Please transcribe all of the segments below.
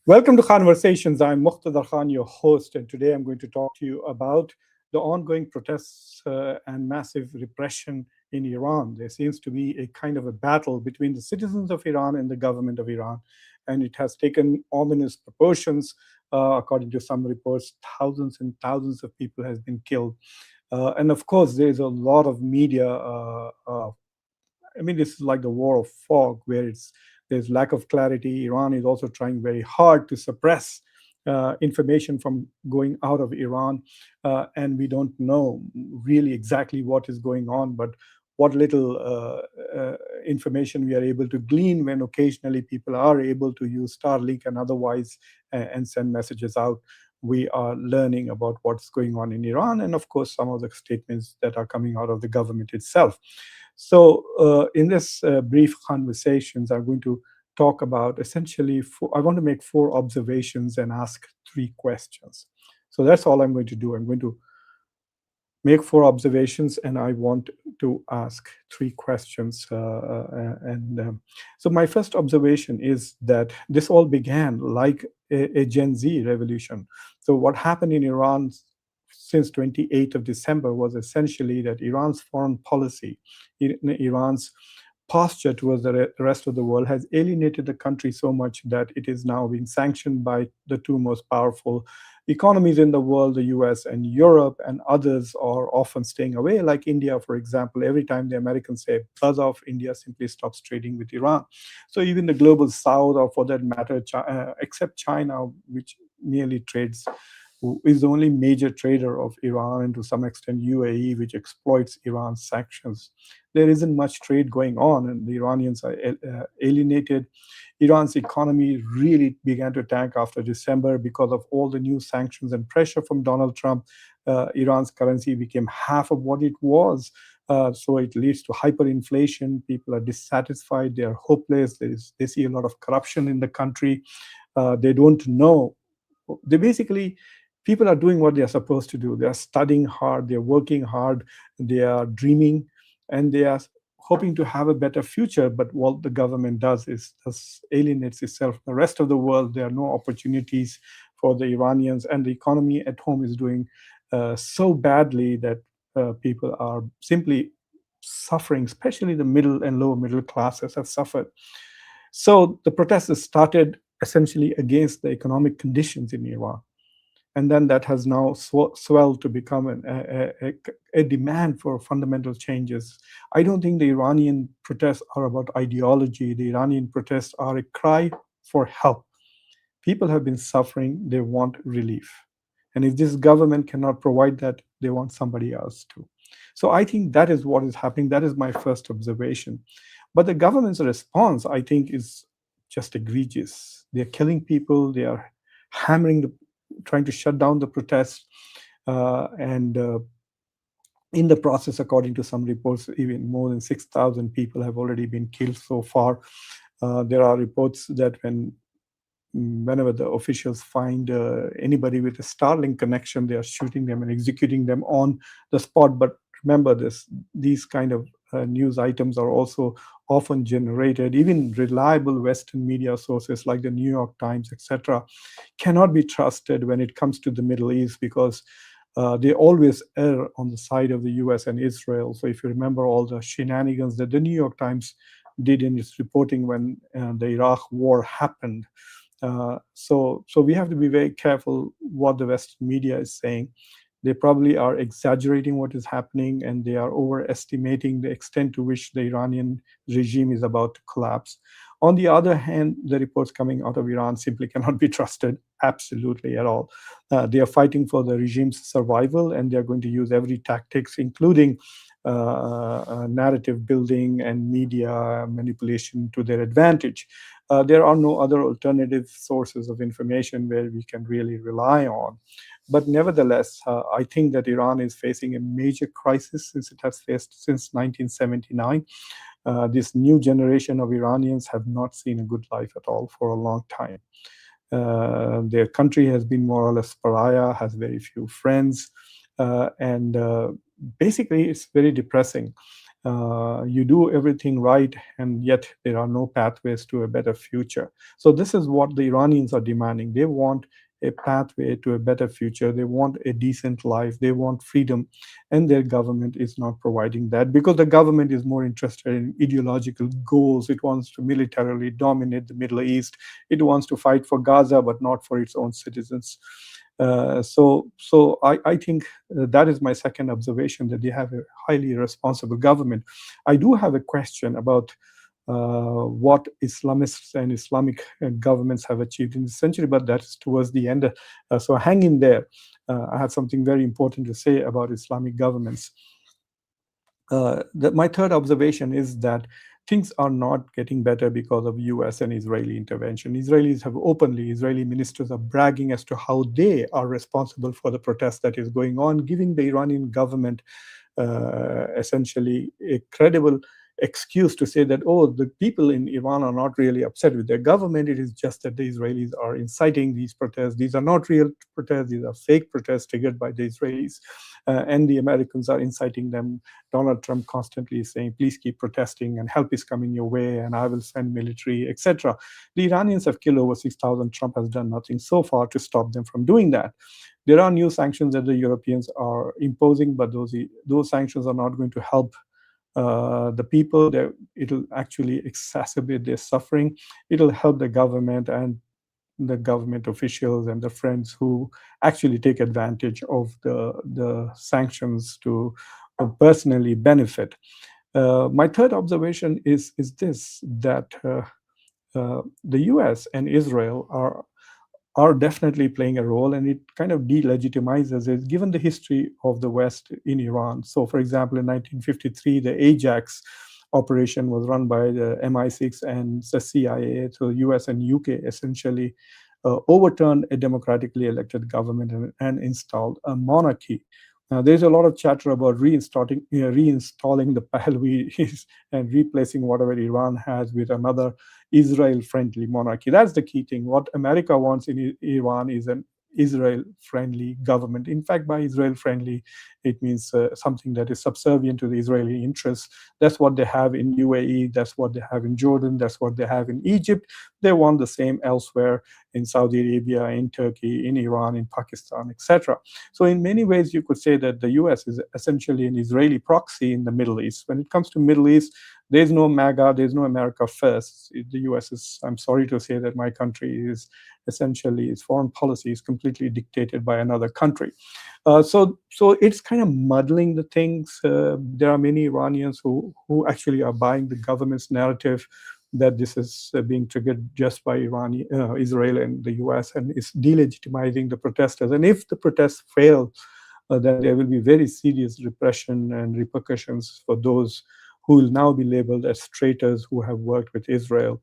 Welcome to Conversations. I'm Muqtadar Khan, your host, and today I'm going to talk to you about the ongoing protests and massive repression in Iran. There seems to be a kind of a battle between the citizens of Iran and the government of Iran, and it has taken ominous proportions. According to some reports, thousands and thousands of people has been killed. And of course, there's a lot of media I mean, this is like the war of fog, where there's lack of clarity. Iran is also trying very hard to suppress information from going out of Iran, and we don't know really exactly what is going on, but what little information we are able to glean when occasionally people are able to use Starlink and otherwise and send messages out. We are learning about what's going on in Iran, and of course, some of the statements that are coming out of the government itself. So, in this brief conversations, I'm going to talk about essentially, I want to make four observations and ask three questions. So, that's all I'm going to do. I'm going to make four observations and I want to ask three questions. So, my first observation is that this all began like a Gen Z revolution. So, what happened in Iran since 28th of December was essentially that Iran's foreign policy, Iran's posture towards the rest of the world has alienated the country so much that it is now being sanctioned by the two most powerful economies in the world, the US and Europe, and others are often staying away, like India, for example. Every time the Americans say buzz off, India simply stops trading with Iran. So even the global south, or for that matter, except China, which merely trades, who is the only major trader of Iran, and to some extent UAE, which exploits Iran's sanctions. There isn't much trade going on, and the Iranians are alienated. Iran's economy really began to tank after December because of all the new sanctions and pressure from Donald Trump. Iran's currency became half of what it was. So it leads to hyperinflation. People are dissatisfied. They are hopeless. They see a lot of corruption in the country. They don't know. They basically, people are doing what they are supposed to do. They are studying hard. They are working hard. They are dreaming, and they are hoping to have a better future. But what the government does is just alienates itself from the rest of the world. There are no opportunities for the Iranians, and the economy at home is doing so badly that people are simply suffering, especially the middle and lower middle classes have suffered. So the protests started essentially against the economic conditions in Iran. And then that has now swelled to become a demand for fundamental changes. I don't think the Iranian protests are about ideology. The Iranian protests are a cry for help. People have been suffering, they want relief. And if this government cannot provide that, they want somebody else to. So I think that is what is happening. That is my first observation. But the government's response, I think, is just egregious. They're killing people, they are trying to shut down the protests, and in the process, according to some reports, even more than 6,000 people have already been killed so far. There are reports that whenever the officials find anybody with a Starlink connection, they are shooting them and executing them on the spot. But remember these kind of news items are also often generated. Even reliable Western media sources like the New York Times, etc., cannot be trusted when it comes to the Middle East, because they always err on the side of the US and Israel. So if you remember all the shenanigans that the New York Times did in its reporting when the Iraq war happened. So we have to be very careful what the Western media is saying. They probably are exaggerating what is happening, and they are overestimating the extent to which the Iranian regime is about to collapse. On the other hand, the reports coming out of Iran simply cannot be trusted absolutely at all. They are fighting for the regime's survival, and they are going to use every tactics, including narrative building and media manipulation to their advantage. There are no other alternative sources of information where we can really rely on. But nevertheless, I think that Iran is facing a major crisis since it has faced since 1979. This new generation of Iranians have not seen a good life at all for a long time. Their country has been more or less pariah, has very few friends, and basically it's very depressing. You do everything right, and yet there are no pathways to a better future. So this is what the Iranians are demanding. They want a pathway to a better future. They want a decent life. They want freedom, and their government is not providing that, because the government is more interested in ideological goals. It wants to militarily dominate the Middle East. It wants to fight for Gaza, but not for its own citizens. So I think that is my second observation, that they have a highly irresponsible government. I do have a question about what Islamists and Islamic governments have achieved in this century, but that's towards the end. So hang in there. I have something very important to say about Islamic governments. My third observation is that things are not getting better because of US and Israeli intervention. Israelis have openly, Israeli ministers are bragging as to how they are responsible for the protest that is going on, giving the Iranian government essentially a credible excuse to say that, oh, the people in Iran are not really upset with their government. It is just that the Israelis are inciting these protests. These are not real protests. These are fake protests triggered by the Israelis. And the Americans are inciting them. Donald Trump constantly is saying, please keep protesting and help is coming your way and I will send military, etc. The Iranians have killed over 6,000. Trump has done nothing so far to stop them from doing that. There are new sanctions that the Europeans are imposing, but those sanctions are not going to help the people. It'll actually exacerbate their suffering. It'll help the government and the government officials and the friends who actually take advantage of the sanctions to personally benefit. My third observation is this, that the US and Israel are definitely playing a role, and it kind of delegitimizes it, given the history of the West in Iran. So, for example, in 1953, the Ajax operation was run by the MI6 and the CIA. So, US and UK essentially overturned a democratically elected government and installed a monarchy. Now, there's a lot of chatter about reinstalling the Pahlavis and replacing whatever Iran has with another Israel-friendly monarchy. That's the key thing. What America wants in Iran is an Israel-friendly government. In fact, by Israel-friendly, it means something that is subservient to the Israeli interests. That's what they have in UAE. That's what they have in Jordan. That's what they have in Egypt. They want the same elsewhere, in Saudi Arabia, in Turkey, in Iran, in Pakistan, etc. So in many ways, you could say that the US is essentially an Israeli proxy in the Middle East. When it comes to Middle East, there's no MAGA, there's no America first. The US is, I'm sorry to say that my country is essentially, its foreign policy is completely dictated by another country. So it's kind of muddling the things. There are many Iranians who actually are buying the government's narrative that this is being triggered just by Israel and the US, and is delegitimizing the protesters. And if the protests fail, then there will be very serious repression and repercussions for those who will now be labeled as traitors who have worked with Israel.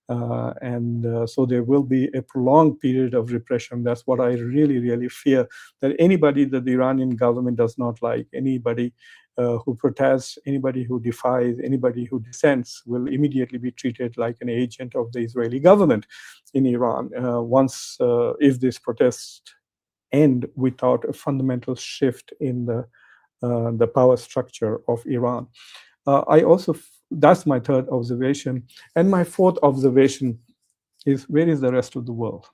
So there will be a prolonged period of repression. That's what I really, really fear, that anybody that the Iranian government does not like, anybody who protests, anybody who defies, anybody who dissents will immediately be treated like an agent of the Israeli government in Iran. If this protest end without a fundamental shift in the power structure of Iran. That's my third observation. And my fourth observation is, where is the rest of the world?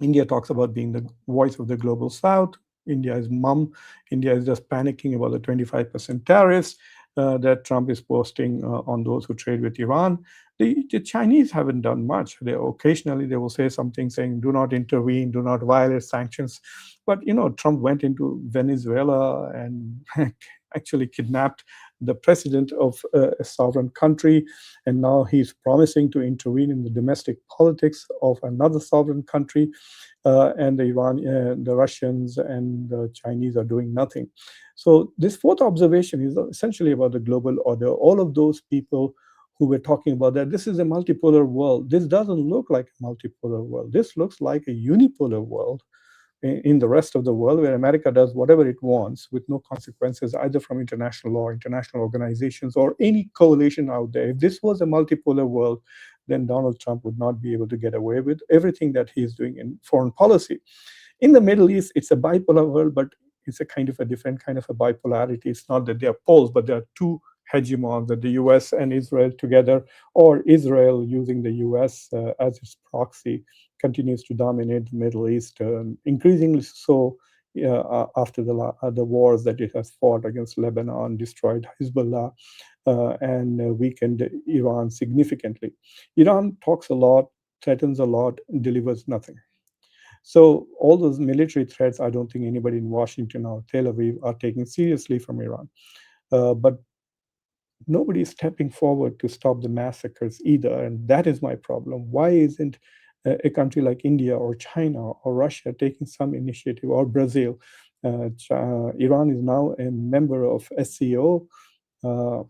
India talks about being the voice of the global South. India is mum. India is just panicking about the 25% tariffs that Trump is posting on those who trade with Iran. The Chinese haven't done much. Occasionally they will say something saying, do not intervene, do not violate sanctions. But, Trump went into Venezuela and actually kidnapped the president of a sovereign country, and now he's promising to intervene in the domestic politics of another sovereign country, and the Russians and the Chinese are doing nothing. So this fourth observation is essentially about the global order. All of those people who were talking about that this is a multipolar world, this doesn't look like a multipolar world. This looks like a unipolar world in the rest of the world, where America does whatever it wants with no consequences either from international law, international organizations, or any coalition out there. If this was a multipolar world, then Donald Trump would not be able to get away with everything that he's doing in foreign policy. In the Middle East, it's a bipolar world, but it's a kind of a different kind of a bipolarity. It's not that they are poles, but there are two hegemons, that the US and Israel together, or Israel using the US as its proxy, continues to dominate the Middle East, increasingly so after the wars that it has fought against Lebanon, destroyed Hezbollah, and weakened Iran significantly. Iran talks a lot, threatens a lot, delivers nothing. So all those military threats, I don't think anybody in Washington or Tel Aviv are taking seriously from Iran. But nobody is stepping forward to stop the massacres either, and that is my problem. Why isn't a country like India or China or Russia taking some initiative, or Brazil? Iran is now a member of SCO. Uh,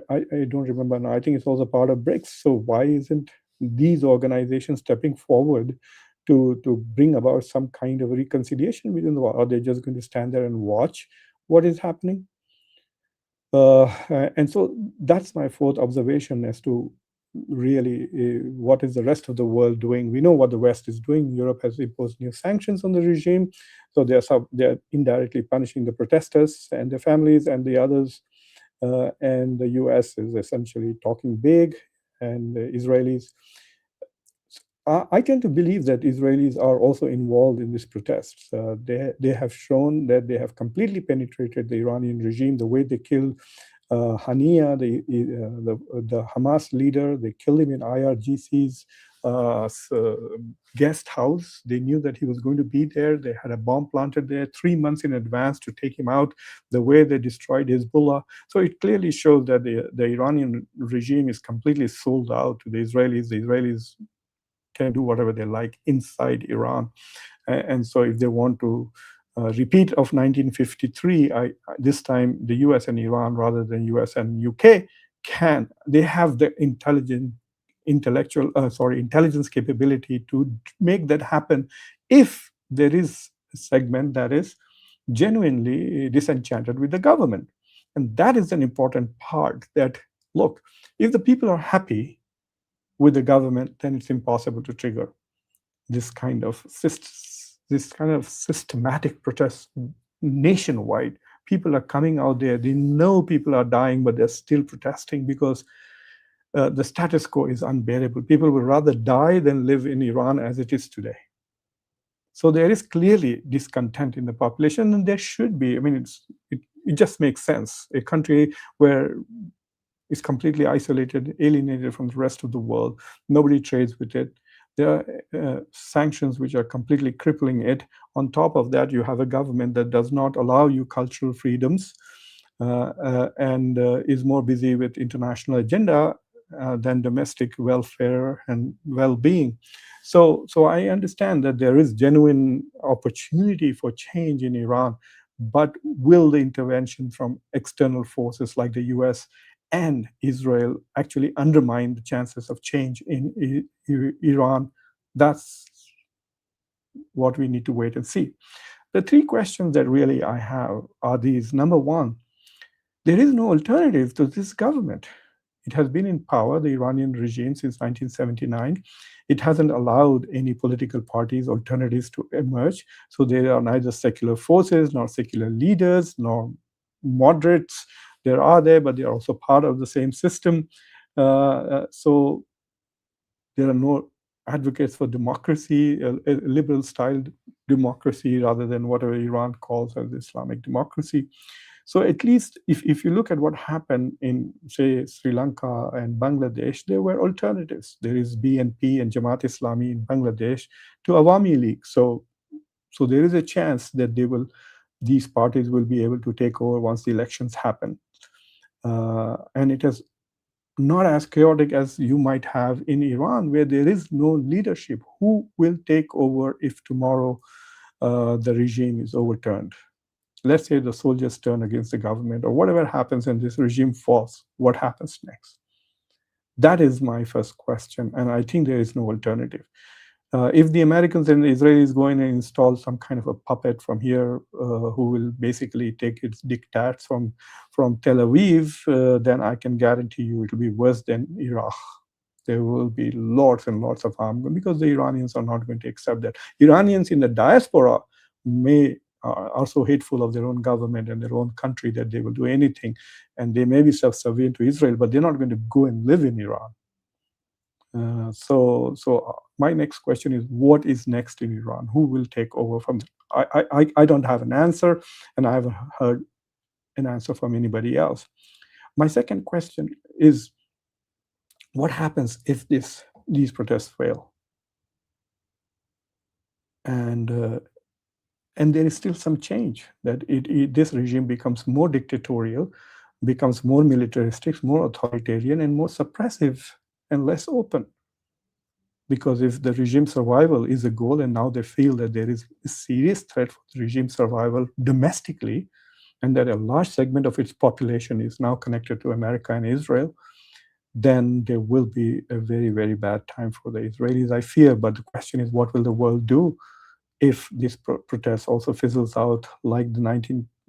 I don't remember now. I think it's also part of BRICS. So why isn't these organizations stepping forward to bring about some kind of reconciliation within the world? Are they just going to stand there and watch what is happening? And so that's my fourth observation as to really what is the rest of the world doing. We know what the West is doing. Europe has imposed new sanctions on the regime, so they're indirectly punishing the protesters and their families and the others. And the US is essentially talking big, and the Israelis. I tend to believe that Israelis are also involved in these protests. They have shown that they have completely penetrated the Iranian regime. The way they killed Hania, the Hamas leader, they killed him in IRGC's guest house. They knew that he was going to be there. They had a bomb planted there 3 months in advance to take him out. The way they destroyed Hezbollah. So it clearly shows that the Iranian regime is completely sold out to the Israelis. The Israelis can do whatever they like inside Iran. And so if they want to repeat of 1953, this time the US and Iran rather than US and UK they have the intelligence capability to make that happen if there is a segment that is genuinely disenchanted with the government. And that is an important part, that, look, if the people are happy with the government, then it's impossible to trigger this kind of systematic protest nationwide. People are coming out there. They know people are dying, but they're still protesting because the status quo is unbearable. People would rather die than live in Iran as it is today. So there is clearly discontent in the population, and there should be. I mean, it just makes sense. A country where is completely isolated, alienated from the rest of the world. Nobody trades with it. There are sanctions which are completely crippling it. On top of that, you have a government that does not allow you cultural freedoms and is more busy with international agenda than domestic welfare and well-being. So I understand that there is genuine opportunity for change in Iran, but will the intervention from external forces like the US and Israel actually undermine the chances of change in Iran? That's what we need to wait and see. The three questions that really I have are these. Number one, there is no alternative to this government. It has been in power, the Iranian regime, since 1979. It hasn't allowed any political parties, alternatives to emerge. So there are neither secular forces, nor secular leaders, nor moderates. There are there, but they are also part of the same system. So there are no advocates for democracy, a liberal-style democracy, rather than whatever Iran calls as Islamic democracy. So at least if you look at what happened in, say, Sri Lanka and Bangladesh, there were alternatives. There is BNP and Jamaat Islami in Bangladesh to Awami League. So there is a chance that these parties will be able to take over once the elections happen. And it is not as chaotic as you might have in Iran, where there is no leadership. Who will take over if tomorrow the regime is overturned? Let's say the soldiers turn against the government, or whatever happens and this regime falls, what happens next? That is my first question, and I think there is no alternative. If the Americans and the Israelis go in and install some kind of a puppet from here who will basically take its diktats from Tel Aviv, then I can guarantee you it will be worse than Iraq. There will be lots and lots of harm because the Iranians are not going to accept that. Iranians in the diaspora may are so hateful of their own government and their own country that they will do anything, and they may be subservient to Israel, but they're not going to go and live in Iran. So my next question is, what is next in Iran? Who will take over from them? I don't have an answer, and I haven't heard an answer from anybody else. My second question is, what happens if these protests fail? And there is still some change, that this regime becomes more dictatorial, becomes more militaristic, more authoritarian, and more suppressive and less open. Because if the regime survival is a goal, and now they feel that there is a serious threat for the regime survival domestically, and that a large segment of its population is now connected to America and Israel, then there will be a very, very bad time for the Israelis, I fear. But the question is, what will the world do if this protest also fizzles out like the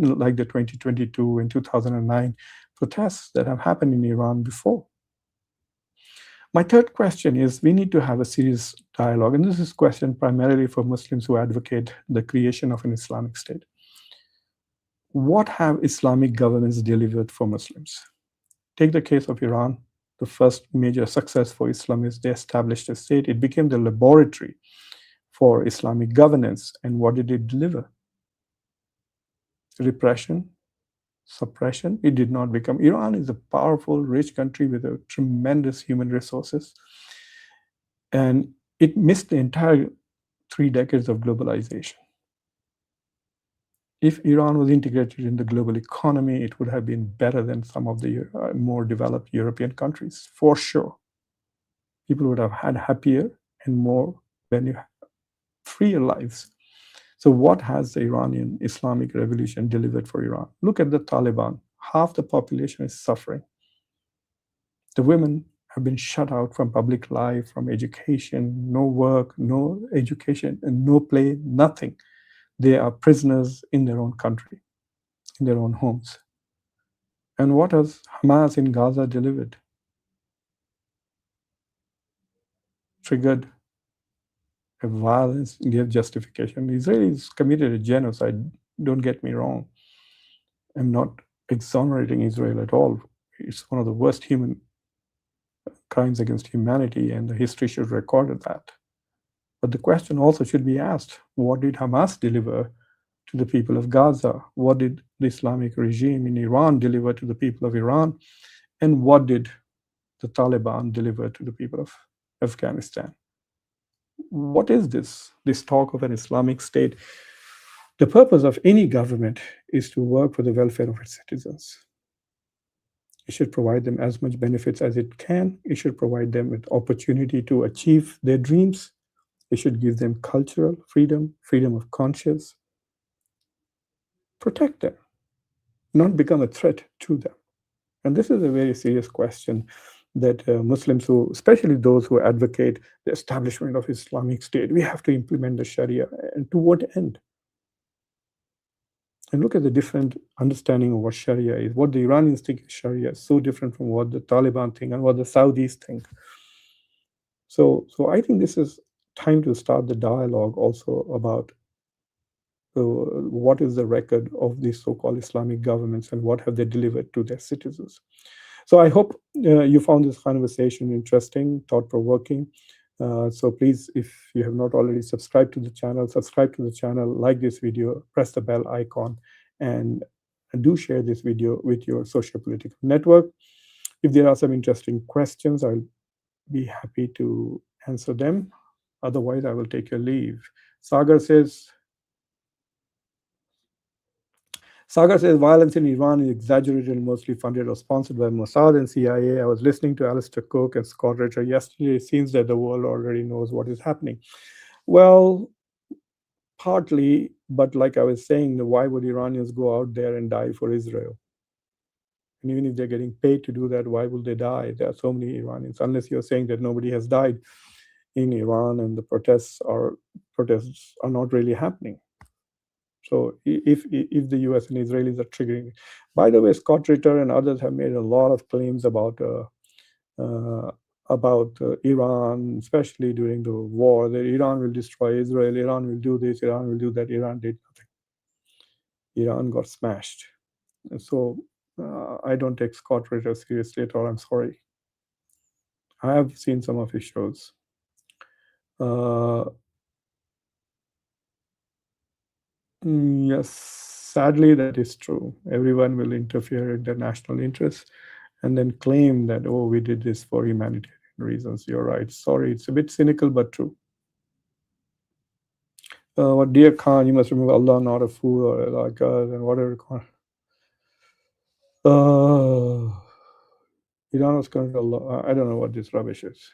2022 and 2009 protests that have happened in Iran before? My third question is, we need to have a serious dialogue, and this is a question primarily for Muslims who advocate the creation of an Islamic State. What have Islamic governments delivered for Muslims? Take the case of Iran. The first major success for Islam is they established a state. It became the laboratory for Islamic governance. And what did it deliver? Repression, suppression. It did not become. Iran is a powerful, rich country with a tremendous human resources. And it missed the entire 3 decades of globalization. If Iran was integrated in the global economy, it would have been better than some of the more developed European countries, for sure. People would have had happier and more freer lives. So what has the Iranian Islamic Revolution delivered for Iran? Look at the Taliban. Half the population is suffering. The women have been shut out from public life, from education, no work, no education, and no play, nothing. They are prisoners in their own country, in their own homes. And what has Hamas in Gaza delivered? Triggered a violence, gave justification. Israelis committed a genocide, don't get me wrong. I'm not exonerating Israel at all. It's one of the worst human crimes against humanity, and the history should record that. But the question also should be asked, what did Hamas deliver to the people of Gaza? What did the Islamic regime in Iran deliver to the people of Iran? And what did the Taliban deliver to the people of Afghanistan? What is this talk of an Islamic state? The purpose of any government is to work for the welfare of its citizens. It should provide them as much benefits as it can. It should provide them with opportunity to achieve their dreams. It should give them cultural freedom, freedom of conscience. Protect them, not become a threat to them. And this is a very serious question that Muslims who, especially those who advocate the establishment of Islamic State, we have to implement the Sharia. And to what end? And look at the different understanding of what Sharia is. What the Iranians think is Sharia is so different from what the Taliban think and what the Saudis think. So I think this is time to start the dialogue also about what is the record of these so-called Islamic governments and what have they delivered to their citizens. So I hope you found this conversation interesting, thought-provoking. So please, if you have not already subscribed to the channel, subscribe to the channel, like this video, press the bell icon, and do share this video with your social political network. If there are some interesting questions, I'll be happy to answer them. Otherwise, I will take your leave. Sagar says, violence in Iran is exaggerated and mostly funded or sponsored by Mossad and CIA. I was listening to Alistair Cook and Scott Ritter yesterday. It seems that the world already knows what is happening. Well, partly, but like I was saying, why would Iranians go out there and die for Israel? And even if they're getting paid to do that, why will they die? There are so many Iranians, unless you're saying that nobody has died in Iran and the protests are not really happening. So if the US and Israelis are triggering, by the way, Scott Ritter and others have made a lot of claims about Iran, especially during the war, that Iran will destroy Israel, Iran will do this, Iran will do that. Iran did nothing. Iran got smashed. And so I don't take Scott Ritter seriously at all. I'm sorry. I have seen some of his shows. Yes, sadly, that is true. Everyone will interfere in their national interests and then claim that, oh, we did this for humanitarian reasons. You're right. Sorry, it's a bit cynical, but true. What dear Khan, you must remember Allah, not a fool or like us, and whatever. Iran was coming to Allah. I don't know what this rubbish is.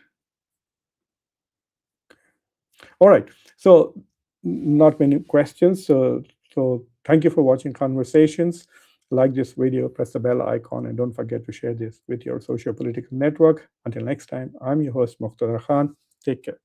All right. So, not many questions. So thank you for watching Conversations. Like this video, press the bell icon, and don't forget to share this with your socio-political network. Until next time, I'm your host, Muqtada Khan. Take care.